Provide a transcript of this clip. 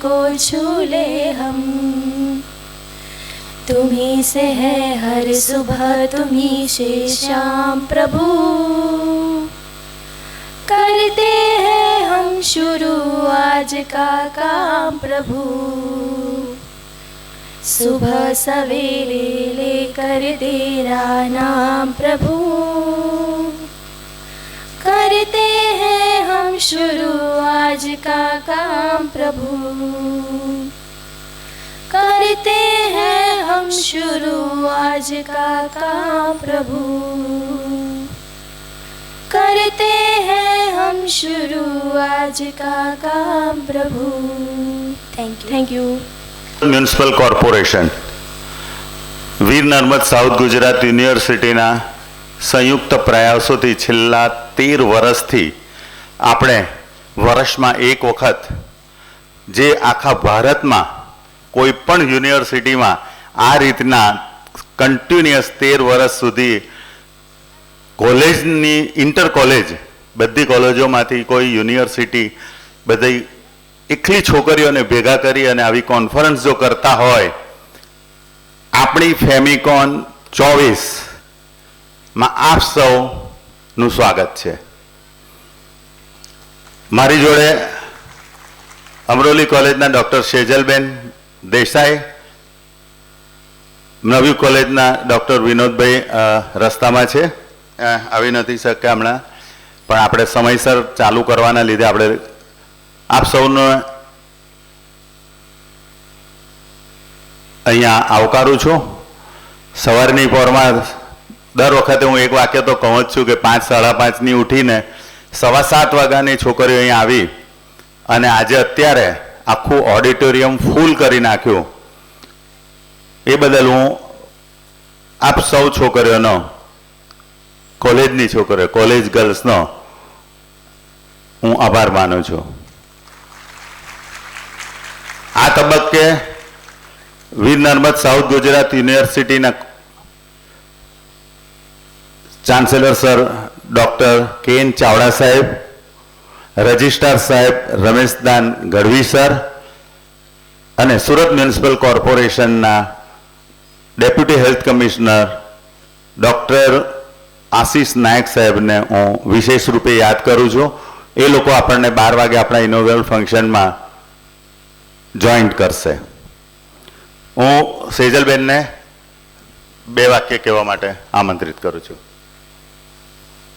को छू ले हम। तुम्हीं से है हर सुबह, तुम्हीं से शाम प्रभु, करते हैं हम शुरू आज का काम प्रभु। सुबह सवेरे लेकर तेरा नाम प्रभु, करते हैं हम शुरू आज का काम प्रभु, करते हैं हम शुरू आज का काम प्रभु, करते हैं हम शुरू आज का काम प्रभु। Thank you. Municipal corporation Veer Narmad south Gujarat યુનિવર્સિટીના સંયુક્ત પ્રયાસોથી છેલ્લા 13 વર્ષથી આપણે વર્ષમાં એક વખત જે આખા ભારતમાં કોઈ પણ યુનિવર્સિટીમાં આ રીતના કન્ટિન્યુઅસ 13 વર્ષ સુધી કોલેજની ઇન્ટર કોલેજ બધી કોલેજોમાંથી કોઈ યુનિવર્સિટી બધી એકલી છોકરીઓને ભેગા કરી અને આવી કોન્ફરન્સ જો કરતા હોય, આપણી ફેમિકોન 24 માં આપ સૌનું સ્વાગત છે. મારી જોડે અમરોલી કોલેજના ડૉક્ટર સેજલબેન દેસાઈ, નવી કોલેજના ડૉક્ટર વિનોદભાઈ રસ્તામાં છે, આવી નથી શક્યા હમણાં, પણ આપણે સમયસર ચાલુ કરવાના લીધે આપણે આપ સૌને અહીંયા આવકારું છું. સવારની પોરમાં દર વખતે હું એક વાક્ય તો કહું જ છું કે 5 સાડા 5ની ઉઠીને 7:15 વાગ્યાની છોકરીઓ અહીંયા આવી અને આજે અત્યારે આખું ઓડિટોરિયમ ફૂલ કરી નાખ્યું. એ બદલ હું આપ સૌ છોકરીઓનો, કોલેજની છોકરીઓ, કોલેજ ગર્લ્સનો હું આભાર માનું છું. આ તબક્કે વીર નર્મદ સાઉથ ગુજરાત યુનિવર્સિટીના ચાન્સેલર સર ડૉક્ટર કે.એન. ચાવડા સાહેબ, રજિસ્ટ્રાર સાહેબ રમેશદાન ગઢવી સર અને સુરત મ્યુનિસિપલ કોર્પોરેશનના ડેપ્યુટી હેલ્થ કમિશનર ડૉક્ટર આશીષ નાયક સાહેબને હું વિશેષ રૂપે યાદ કરું છું. એ લોકો આપણને 12 વાગે આપણા ઇનોગ્રલ ફંક્શનમાં જોઈન્ટ કરશે. હું સેજલબેનને 2 વાક્ય કહેવા માટે આમંત્રિત કરું છું.